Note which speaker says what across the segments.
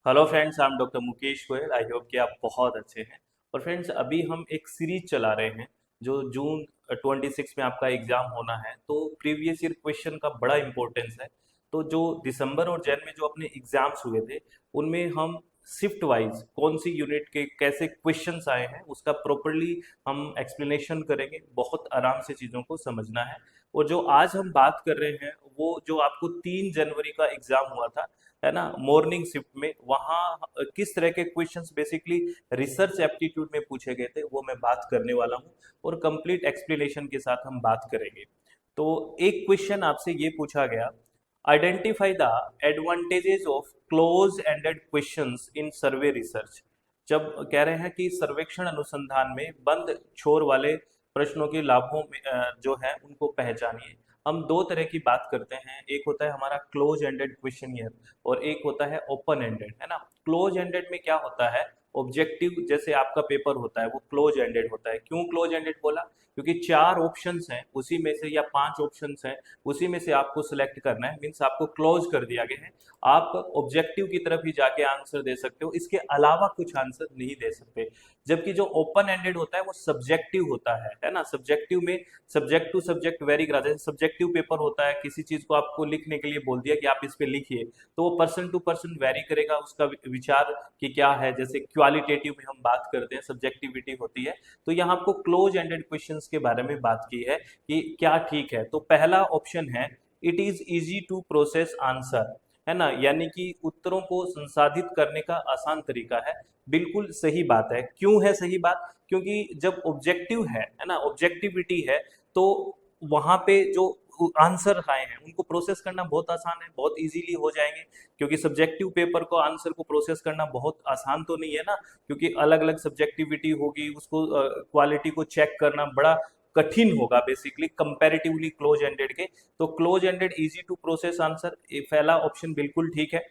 Speaker 1: Hello friends, I am doctor Mukesh Goyal. I hope कि आप बहुत अच्छे हैं। और फ्रेंड्स, अभी हम एक सीरीज चला रहे हैं जो जून 26 में आपका एग्जाम होना है। तो प्रीवियस ईयर क्वेश्चन का बड़ा इंपॉर्टेंस है। तो जो दिसंबर और जैन में जो अपने एग्जाम्स हुए थे, उनमें हम शिफ्ट वाइज कौन सी यूनिट के कैसे क्वेश्चंस आए हैं उसका प्रॉपरली हम एक्सप्लेनेशन करेंगे। बहुत आराम से चीज़ों को समझना है। और जो आज हम बात कर रहे हैं वो जो आपको 3 जनवरी का एग्जाम हुआ था, है ना, मॉर्निंग शिफ्ट में, वहाँ किस तरह के क्वेश्चंस बेसिकली रिसर्च एप्टीट्यूड में पूछे गए थे वो मैं बात करने वाला हूँ। और कंप्लीट एक्सप्लेनेशन के साथ हम बात करेंगे। तो एक क्वेश्चन आपसे ये पूछा गया, identify the advantages of close ended questions in survey research. जब कह रहे हैं कि सर्वेक्षण अनुसंधान में बंद छोर वाले प्रश्नों के लाभों में जो है उनको पहचानिए। हम दो तरह की बात करते हैं, एक होता है हमारा क्लोज एंडेड क्वेश्चनियर और एक होता है ओपन एंडेड, है ना। क्लोज एंडेड में क्या होता है, ऑब्जेक्टिव जैसे आपका पेपर होता है वो क्लोज एंडेड होता है। क्यों क्लोज एंडेड बोला? क्योंकि 4 ऑप्शंस हैं उसी में से, या 5 ऑप्शंस हैं उसी में से आपको सिलेक्ट करना है। मीन्स आपको क्लोज कर दिया गया है। आप ऑब्जेक्टिव की तरफ ही जाके आंसर दे सकते हो, इसके अलावा कुछ आंसर नहीं दे सकते। जबकि जो ओपन एंडेड होता है वो सब्जेक्टिव होता है ना। सब्जेक्टिव में सब्जेक्ट टू सब्जेक्ट वेरी करा, जैसे सब्जेक्टिव पेपर होता है, किसी चीज को आपको लिखने के लिए बोल दिया कि आप इस पे लिखिए, तो वो पर्सन टू पर्सन वेरी करेगा उसका विचार कि क्या है। जैसे क्वालिटेटिव में हम बात करते हैं, सब्जेक्टिविटी होती है। तो यहाँ आपको क्लोज एंडेड क्वेश्चंस के बारे में बात की है कि क्या ठीक है। तो पहला ऑप्शन है, it is easy to process answer, है ना, यानी कि उत्तरों को संसाधित करने का आसान तरीका है। बिल्कुल सही बात है। क्यों है सही बात? क्योंकि जब ऑब्जेक्टिव है ना, ऑब्जेक्टिविटी है, तो वहां पे जो आंसर आए हैं उनको प्रोसेस करना बहुत आसान है, बहुत इजीली हो जाएंगे। क्योंकि सब्जेक्टिव पेपर को आंसर को प्रोसेस करना बहुत आसान तो नहीं है ना, क्योंकि अलग अलग सब्जेक्टिविटी होगी, उसको क्वालिटी को चेक करना बड़ा कठिन होगा बेसिकली कंपैरेटिवली क्लोज एंडेड के। तो close ended easy to process answer, पहला ऑप्शन बिल्कुल ठीक है।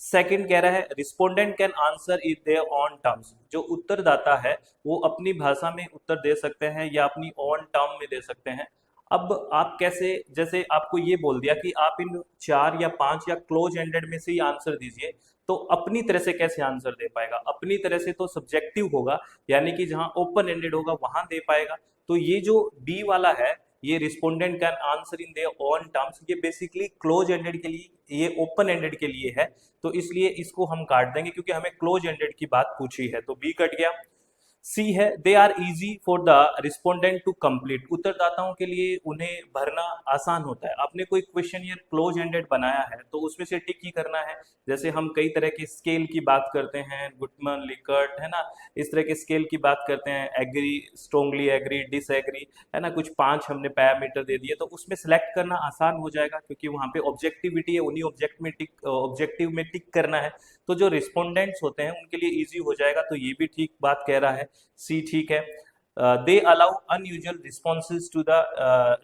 Speaker 1: सेकंड कह रहा है, respondent can answer is their own terms. जो उत्तरदाता है वो अपनी भाषा में उत्तर दे सकते हैं या अपनी ऑन टर्म में दे सकते हैं। अब आप कैसे, जैसे आपको ये बोल दिया कि आप इन 4 या 5 या क्लोज एंडेड में से ही आंसर दीजिए, तो अपनी तरह से कैसे आंसर दे पाएगा? अपनी तरह से तो सब्जेक्टिव होगा, यानी कि जहां ओपन एंडेड होगा वहां दे पाएगा। तो ये जो बी वाला है, ये respondent can answer in their own terms, ये बेसिकली क्लोज एंडेड के लिए, ये ओपन एंडेड के लिए है। तो इसलिए इसको हम काट देंगे क्योंकि हमें क्लोज एंडेड की बात पूछी है, तो बी कट गया। सी है, they are easy for the respondent to complete. उत्तरदाताओं के लिए उन्हें भरना आसान होता है। आपने कोई क्वेश्चन ये क्लोज एंडेड बनाया है तो उसमें से टिक ही करना है। जैसे हम कई तरह के स्केल की बात करते हैं, गुटमन, लिकर्ट, है ना, इस तरह के स्केल की बात करते हैं, एग्री, स्ट्रोंगली एग्री, डिसएग्री, है ना, कुछ 5 हमने पैरामीटर दे दिए, तो उसमें सेलेक्ट करना आसान हो जाएगा क्योंकि वहां पे ऑब्जेक्टिविटी है, उन्हीं ऑब्जेक्टिव में टिक करना है। तो जो रिस्पोंडेंट्स होते हैं उनके लिए इजी हो जाएगा। तो ये भी ठीक बात कह रहा है, सी ठीक है। They allow unusual responses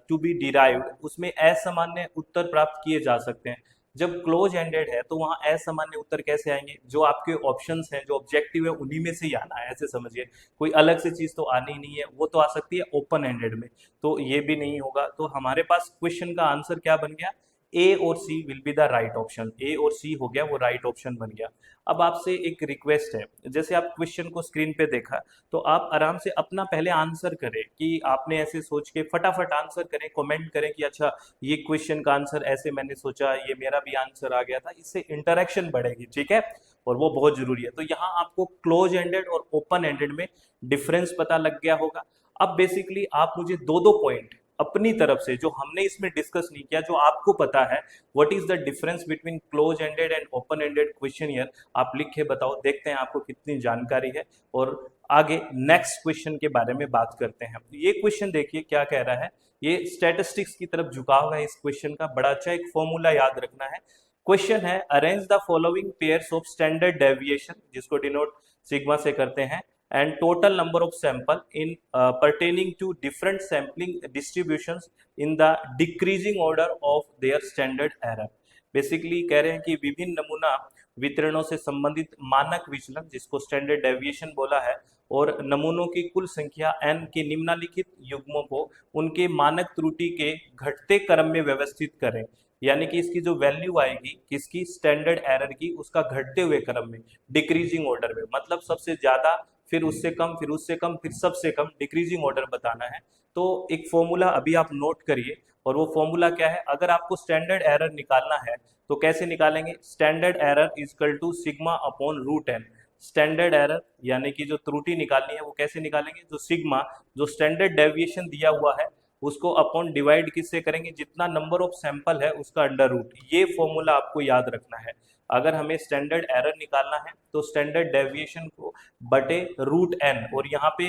Speaker 1: to be derived, उसमें असामान्य उत्तर प्राप्त किए जा सकते हैं। जब क्लोज एंडेड है तो वहां असामान्य उत्तर कैसे आएंगे? जो आपके ऑप्शंस हैं, जो ऑब्जेक्टिव है, उन्हीं में से ही आना है, ऐसे समझिए। कोई अलग से चीज तो आनी नहीं है, वो तो आ सकती है ओपन एंडेड में। तो ये भी नहीं होगा। तो हमारे पास क्वेश्चन का आंसर क्या बन गया? ए और C will be the right option. A और सी हो गया, वो राइट ऑप्शन बन गया। अब आपसे एक रिक्वेस्ट है, जैसे आप क्वेश्चन को स्क्रीन पे देखा, तो आप आराम से अपना पहले आंसर करें कि आपने ऐसे सोच के फटाफट आंसर करें, कमेंट करें कि अच्छा ये क्वेश्चन का आंसर ऐसे मैंने सोचा, ये मेरा भी आंसर आ गया था। इससे इंटरेक्शन बढ़ेगी, ठीक है, और वो बहुत जरूरी है। तो यहाँ आपको क्लोज एंडेड और ओपन एंडेड में डिफरेंस पता लग गया होगा। अब बेसिकली आप मुझे दो दो पॉइंट अपनी तरफ से, जो हमने इसमें डिस्कस नहीं किया, जो आपको पता है, what is the difference between close ended and open ended question year, आप लिख के बताओ। देखते हैं आपको कितनी जानकारी है और आगे नेक्स्ट क्वेश्चन के बारे में बात करते हैं। ये क्वेश्चन देखिए क्या कह रहा है। ये स्टैटिस्टिक्स की तरफ झुकाव है इस क्वेश्चन का। बड़ा अच्छा एक फॉर्मूला याद रखना है। क्वेश्चन है, arrange the following pairs of standard deviation, जिसको डिनोट सिग्मा से करते हैं, and total number of sample in pertaining to different sampling distributions in the decreasing order of their standard error। Basically कह रहे हैं कि विभिन्न नमूना वितरणों से संबंधित मानक विचलन, जिसको स्टैंडर्ड डेविएशन बोला है, और नमूनों की कुल संख्या n के निम्नलिखित युग्मों को उनके मानक त्रुटि के घटते क्रम में व्यवस्थित करें। यानी कि इसकी जो वैल्यू आएगी किसकी, स्टैंडर्ड एरर की, उसका घटते हुए क्रम में, डिक्रीजिंग ऑर्डर में, मतलब सबसे ज्यादा, फिर उससे कम, फिर उससे कम, फिर सबसे कम, डिक्रीजिंग ऑर्डर बताना है। तो एक फॉर्मूला अभी आप नोट करिए, और वो फॉर्मूला क्या है, अगर आपको स्टैंडर्ड एरर निकालना है तो कैसे निकालेंगे, standard error is equal to sigma upon root N. Standard error यानी कि जो त्रुटि निकालनी है वो कैसे निकालेंगे, जो सिग्मा, जो स्टैंडर्ड डेविएशन दिया हुआ है उसको अपॉन डिवाइड किससे करेंगे, जितना नंबर ऑफ सैंपल है उसका अंडर रूट। ये फॉर्मूला आपको याद रखना है। अगर हमें स्टैंडर्ड एरर निकालना है तो स्टैंडर्ड डेविएशन को बटे रूट एन, और यहाँ पे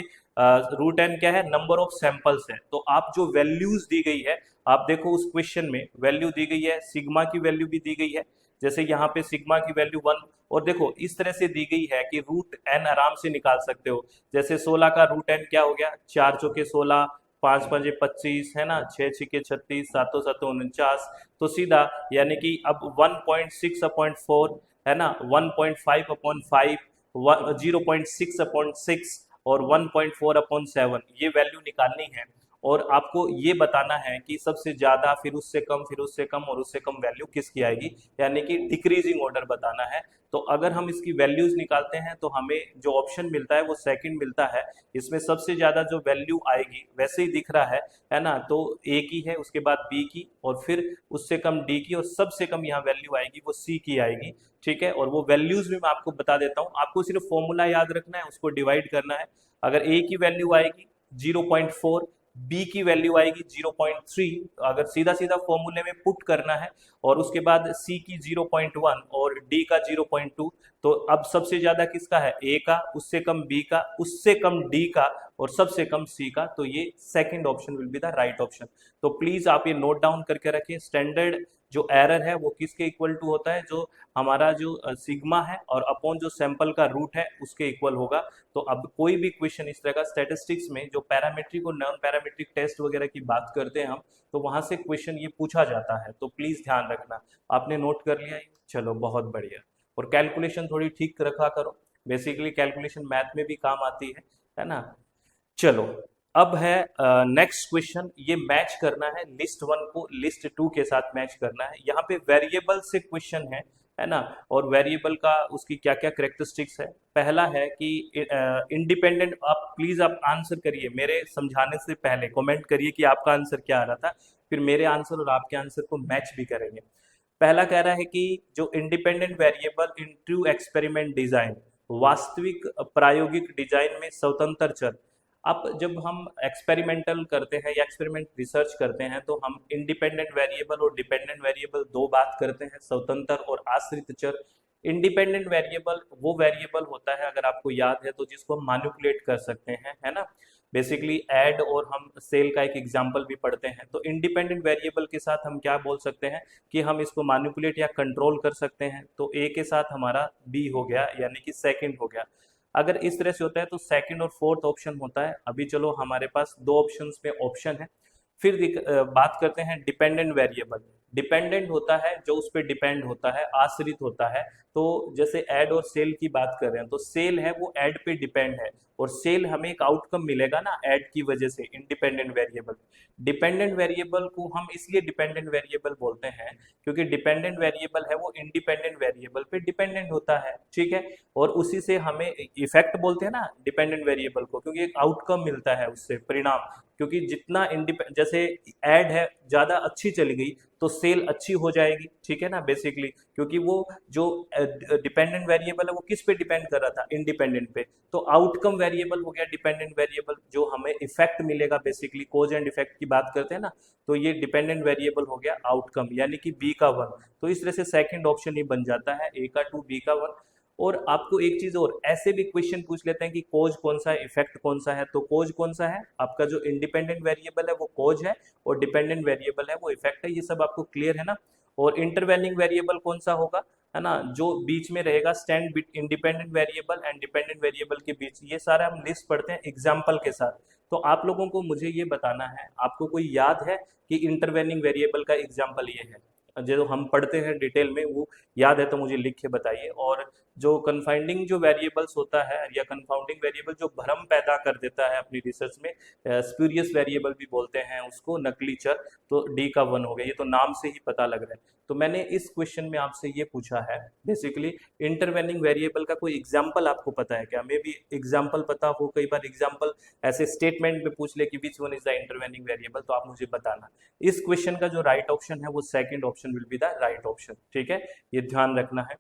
Speaker 1: रूट एन क्या है, नंबर ऑफ सैंपल्स है। तो आप जो वैल्यूज दी गई है, आप देखो उस क्वेश्चन में वैल्यू दी गई है, सिग्मा की वैल्यू भी दी गई है, जैसे यहाँ पे सिग्मा की वैल्यू 1, और देखो इस तरह से दी गई है कि रूट एन आराम से निकाल सकते हो। जैसे 16 का रूट एन क्या हो गया, 4 चौके 16, 5 पंजे 25, है ना, 6 छिके 36, 7 7 49, तो सीधा यानी कि अब 1.6 अपॉइंट 4, है ना, 1.5 अपॉन 5, 0.6 अपॉन 6 और 1.4 अपॉन 7, ये वैल्यू निकालनी है। और आपको ये बताना है कि सबसे ज्यादा, फिर उससे कम, फिर उससे कम और उससे कम वैल्यू किसकी आएगी, यानी कि डिक्रीजिंग ऑर्डर बताना है। तो अगर हम इसकी वैल्यूज निकालते हैं तो हमें जो ऑप्शन मिलता है वो सेकंड मिलता है। इसमें सबसे ज्यादा जो वैल्यू आएगी वैसे ही दिख रहा है ना, तो ए की है, उसके बाद बी की, और फिर उससे कम डी की, और सबसे कम यहाँ वैल्यू आएगी वो सी की आएगी। ठीक है, और वो वैल्यूज भी मैं आपको बता देता हूँ, आपको सिर्फ फॉर्मूला याद रखना है, उसको डिवाइड करना है। अगर ए की वैल्यू आएगी 0.4, बी की वैल्यू आएगी 0.3, अगर सीधा सीधा फॉर्मूले में पुट करना है, और उसके बाद सी की 0.1 और डी का 0.2, तो अब सबसे ज्यादा किसका है, ए का, उससे कम बी का, उससे कम डी का, और सबसे कम सी का, तो ये second option will be the right option. तो प्लीज आप ये नोट डाउन करके रखिए, स्टैंडर्ड जो एरर है वो किसके इक्वल टू होता है, जो हमारा जो सिग्मा है और अपॉन जो सैंपल का रूट है उसके इक्वल होगा। तो अब कोई भी क्वेश्चन इस तरह का स्टैटिस्टिक्स में, जो पैरामीट्रिक और नॉन पैरामीट्रिक टेस्ट वगैरह की बात करते हैं हम, तो वहां से क्वेश्चन ये पूछा जाता है, तो प्लीज ध्यान रखना। आपने नोट कर लिया ये? चलो बहुत बढ़िया। और कैलकुलेशन थोड़ी ठीक रखा करो, बेसिकली कैलकुलेशन मैथ में भी काम आती है ना। चलो, अब है नेक्स्ट क्वेश्चन, ये मैच करना है लिस्ट 1 को लिस्ट 2 के साथ मैच करना है। यहाँ पे वेरिएबल से क्वेश्चन है ना, और वेरिएबल का उसकी क्या क्या करेक्टरिस्टिक्स है। पहला है कि इंडिपेंडेंट, आप प्लीज आप आंसर करिए, मेरे समझाने से पहले कमेंट करिए कि आपका आंसर क्या आ रहा था, फिर मेरे आंसर और आपके आंसर को मैच भी करेंगे। पहला कह रहा है कि जो independent variable in true experiment design, वास्तविक प्रायोगिक डिजाइन में स्वतंत्र चर। अब जब हम एक्सपेरिमेंटल करते हैं या एक्सपेरिमेंट रिसर्च करते हैं तो हम इंडिपेंडेंट वेरिएबल और डिपेंडेंट वेरिएबल दो बात करते हैं, स्वतंत्र और आश्रित चर। इंडिपेंडेंट वेरिएबल वो वेरिएबल होता है, अगर आपको याद है तो, जिसको हम मैनिपुलेट कर सकते हैं, है ना, बेसिकली ऐड, और हम सेल का एक एग्जांपल भी पढ़ते हैं। तो इंडिपेंडेंट वेरिएबल के साथ हम क्या बोल सकते हैं कि हम इसको मैनिपुलेट या कंट्रोल कर सकते हैं। तो ए के साथ हमारा बी हो गया, यानी कि सेकंड हो गया। अगर इस तरह से होता है तो सेकंड और फोर्थ ऑप्शन होता है। अभी चलो हमारे पास दो ऑप्शंस में ऑप्शन है। फिर बात करते हैं डिपेंडेंट वेरिएबल। डिपेंडेंट होता है जो उस पर डिपेंड होता है, आश्रित होता है। तो जैसे ऐड और सेल की बात कर रहे हैं तो सेल है वो ऐड पे डिपेंड है, और सेल हमें एक आउटकम मिलेगा ना ऐड की वजह से, इंडिपेंडेंट वेरिएबल। डिपेंडेंट वेरिएबल को हम इसलिए डिपेंडेंट वेरिएबल बोलते हैं क्योंकि डिपेंडेंट वेरिएबल है वो इंडिपेंडेंट वेरिएबल पे डिपेंडेंट होता है, ठीक है, और उसी से हमें इफेक्ट बोलते हैं ना डिपेंडेंट वेरिएबल को, क्योंकि एक आउटकम मिलता है उससे, परिणाम। क्योंकि जितना जैसे ऐड है ज्यादा अच्छी चली गई तो सेल अच्छी हो जाएगी, ठीक है ना, बेसिकली क्योंकि वो जो डिपेंडेंट वेरिएबल है वो किस पे डिपेंड कर रहा था, इंडिपेंडेंट पे। तो आउटकम वेरिएबल हो गया डिपेंडेंट वेरिएबल, जो हमें इफेक्ट मिलेगा, बेसिकली कोज एंड इफेक्ट की बात करते हैं ना, तो ये डिपेंडेंट वेरिएबल हो गया आउटकम, यानी कि बी का 1। तो इस तरह से सेकंड ऑप्शन ही बन जाता है, ए का 2 बी का 1। और आपको एक चीज और, ऐसे भी क्वेश्चन पूछ लेते हैं कि कोज कौन सा है, इफेक्ट कौन सा है। तो कोज कौन सा है, आपका जो इंडिपेंडेंट वेरिएबल है वो कोज है, और डिपेंडेंट वेरिएबल है वो इफेक्ट है। ये सब आपको क्लियर है ना। और इंटरवेलिंग वेरिएबल कौन सा होगा, है ना, जो बीच में रहेगा, stand independent variable and dependent variable के बीच। ये सारा हम लिस्ट पढ़ते हैं एग्जाम्पल के साथ। तो आप लोगों को मुझे ये बताना है, आपको कोई याद है कि इंटरवेलिंग वेरिएबल का एग्जाम्पल ये है, जो हम पढ़ते हैं डिटेल में वो याद है तो मुझे लिख के बताइए। और जो कन्फाइंडिंग जो वेरिएबल्स होता है या कन्फाउंडिंग वेरिएबल जो भ्रम पैदा कर देता है अपनी रिसर्च में, स्प्यूरियस वेरिएबल भी बोलते हैं उसको, नकली चर, तो डी का 1 हो गया, ये तो नाम से ही पता लग रहा है। तो मैंने इस क्वेश्चन में आपसे ये पूछा है बेसिकली, इंटरवेनिंग वेरिएबल का कोई एग्जाम्पल आपको पता है क्या? मे बी एग्जाम्पल पता हो, कई बार एग्जाम्पल ऐसे स्टेटमेंट में पूछ ले कि which one is the intervening variable, तो आप मुझे बताना। इस क्वेश्चन का जो राइट ऑप्शन है वो second option will be the right option, ठीक है, ये ध्यान रखना है।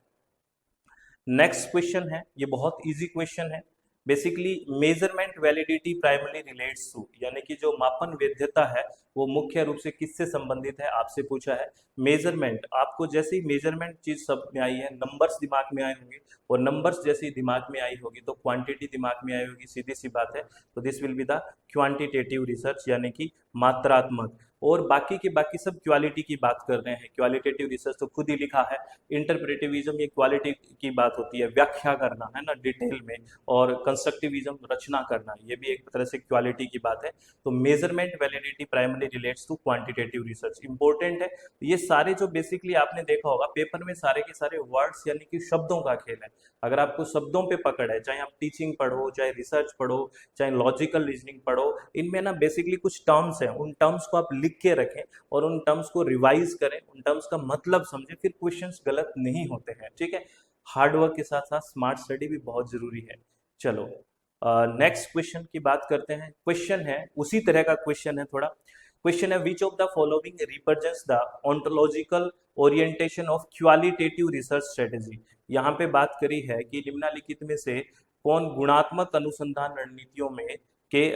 Speaker 1: नेक्स्ट क्वेश्चन है, ये बहुत इजी क्वेश्चन है। Basically measurement validity primary relates to, यानी कि जो मापन वैधता है वो मुख्य रूप से किससे संबंधित है, आपसे पूछा है। मेजरमेंट, आपको जैसे ही मेजरमेंट चीज सब में आई है, नंबर्स दिमाग में आए होंगे, और नंबर्स जैसे ही दिमाग में आई होगी तो क्वांटिटी दिमाग में आई होगी, सीधी सी बात है। तो this will be the quantitative research, यानी कि मात्रात्मक। और बाकी के बाकी सब क्वालिटी की बात कर रहे हैं। क्वालिटेटिव रिसर्च तो खुद ही लिखा है, इंटरप्रेटिविज्म ये क्वालिटी की बात होती है, व्याख्या करना है ना डिटेल में, और कंस्ट्रक्टिविज्म रचना करना, ये भी एक तरह से क्वालिटी की बात है। तो measurement validity primary relates to quantitative research, important है। ये सारे जो बेसिकली आपने देखा होगा पेपर में, सारे के सारे वर्ड्स यानी कि शब्दों का खेल है। अगर आपको शब्दों पे पकड़ है, चाहे आप टीचिंग पढ़ो, चाहे रिसर्च पढ़ो, चाहे लॉजिकल रीजनिंग पढ़ो, इनमें ना बेसिकली कुछ टर्म्स हैं, उन टर्म्स को आप लिख के रखें और उन टर्म्स को रिवाइज करें, उन टर्म्स का मतलब समझें, फिर क्वेश्चंस गलत नहीं होते हैं, ठीक है। हार्ड वर्क के साथ साथ स्मार्ट स्टडी भी बहुत जरूरी है। चलो नेक्स्ट क्वेश्चन की बात करते हैं। क्वेश्चन है उसी तरह का क्वेश्चन है थोड़ा। क्वेश्चन है which of the following represents the ontological orientation of qualitative research strategy. यहाँ पे बात करी है कि निम्नलिखित में से कौन गुणात्मक अनुसंधान रणनीतियों में के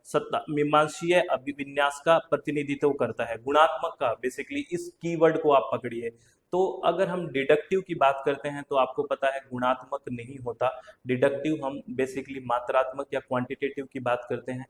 Speaker 1: सत्ता मीमांसीय अभिविन्यास का प्रतिनिधित्व करता है। गुणात्मक का बेसिकली इस कीवर्ड को आप पकड़िए। तो अगर हम डिडक्टिव की बात करते हैं तो आपको पता है गुणात्मक नहीं होता, डिडक्टिव हम बेसिकली मात्रात्मक या क्वांटिटेटिव की बात करते हैं।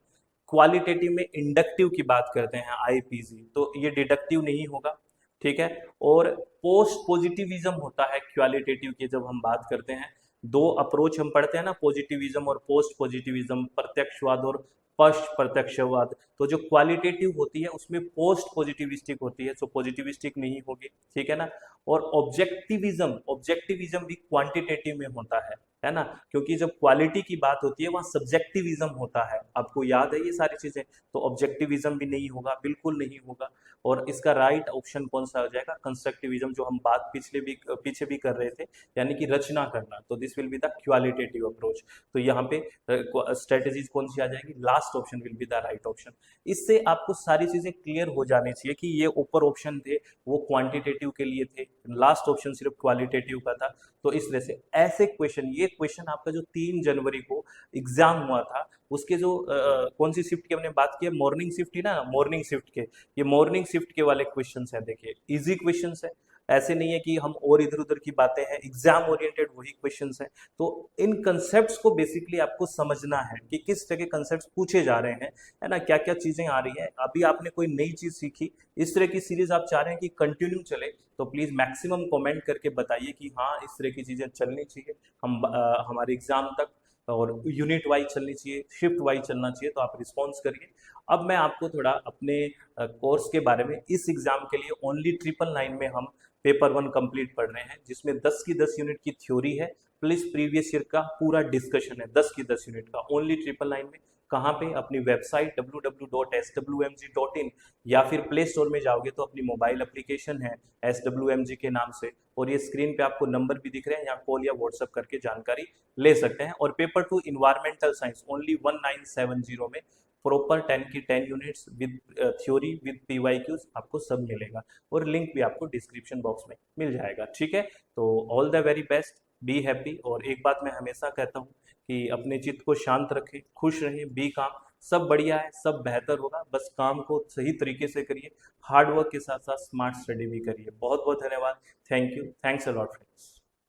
Speaker 1: क्वालिटेटिव में इंडक्टिव की बात करते हैं, आईपीजी, तो ये डिडक्टिव नहीं होगा, ठीक है। और पोस्ट पॉजिटिविज्म होता है क्वालिटेटिव की जब हम बात करते हैं। दो अप्रोच हम पढ़ते हैं ना, पॉजिटिविज्म और पोस्ट पॉजिटिविज्म, प्रत्यक्षवाद और पश्च प्रत्यक्षवाद। तो जो क्वालिटेटिव होती है उसमें पोस्ट पॉजिटिविस्टिक होती है, सो पॉजिटिविस्टिक नहीं होगी, ठीक है ना। और ऑब्जेक्टिविज्म भी क्वांटिटेटिव में होता है ना, क्योंकि जब क्वालिटी की बात होती है वहाँ सब्जेक्टिविज्म होता है, आपको याद है ये सारी चीजें। तो ऑब्जेक्टिविज्म भी नहीं होगा, बिल्कुल नहीं होगा। और इसका राइट ऑप्शन कौन सा हो जाएगा? कंस्ट्रक्टिविज्म, जो हम बात पीछे भी कर रहे थे, यानी कि रचना करना। तो this will be the qualitative approach. तो यहाँ पे स्ट्रेटेजीज कौन सी आ जाएगी? Last option will be the right option. इससे आपको सारी चीजें क्लियर हो जानी चाहिए कि ये ऊपर ऑप्शन थे वो क्वांटिटेटिव के लिए थे, लास्ट ऑप्शन सिर्फ क्वालिटेटिव का था। तो इस तरह से ऐसे क्वेश्चन, ये क्वेश्चन आपका जो 3 जनवरी को एग्जाम हुआ था उसके जो कौन सी शिफ्ट की हमने बात की है, मॉर्निंग शिफ्ट ही ना, मॉर्निंग शिफ्ट के, ये मॉर्निंग शिफ्ट के वाले क्वेश्चंस हैं। देखिए इजी क्वेश्चंस है, ऐसे नहीं है कि हम और इधर उधर की बातें हैं, एग्जाम ओरिएंटेड वही क्वेश्चंस हैं। तो इन कंसेप्ट्स को बेसिकली आपको समझना है कि किस तरह के कंसेप्ट्स पूछे जा रहे हैं, है ना, क्या क्या चीजें आ रही है। अभी आपने कोई नई चीज सीखी, इस तरह की सीरीज आप चाह रहे हैं कि कंटिन्यू चले, तो प्लीज मैक्सिमम कमेंट करके बताइए कि हाँ इस तरह की चीजें चलनी चाहिए, हम हमारे एग्जाम तक, और यूनिट वाइज चलनी चाहिए, शिफ्ट वाइज चलना चाहिए। तो आप रिस्पॉन्स करिए। अब मैं आपको थोड़ा अपने कोर्स के बारे में, इस एग्जाम के लिए ओनली 999 में हम पेपर 1 कंप्लीट पढ़ रहे हैं, जिसमें 10 की 10 यूनिट की थ्योरी है प्लस प्रीवियस ईयर का पूरा डिस्कशन है, 10 की 10 यूनिट का ओनली 999 में। कहाँ पे? अपनी वेबसाइट www.swmg.in, या फिर प्ले स्टोर में जाओगे तो अपनी मोबाइल एप्लीकेशन है SWMG के नाम से, और ये स्क्रीन पे आपको नंबर भी दिख रहे हैं, यहाँ कॉल या व्हाट्सएप करके जानकारी ले सकते हैं। और पेपर 2 इन्वायरमेंटल साइंस ओनली 1970 में प्रॉपर 10 की 10 units with theory with PYQs आपको सब मिलेगा, और लिंक भी आपको डिस्क्रिप्शन बॉक्स में मिल जाएगा, ठीक है। तो all the very best, be happy. और एक बात मैं हमेशा कहता हूँ कि अपने चित्त को शांत रखें, खुश रहें, बी काम, सब बढ़िया है, सब बेहतर होगा, बस काम को सही तरीके से करिए, हार्ड वर्क के साथ साथ स्मार्ट स्टडी भी करिए। बहुत बहुत धन्यवाद, thank you, thanks a lot friends.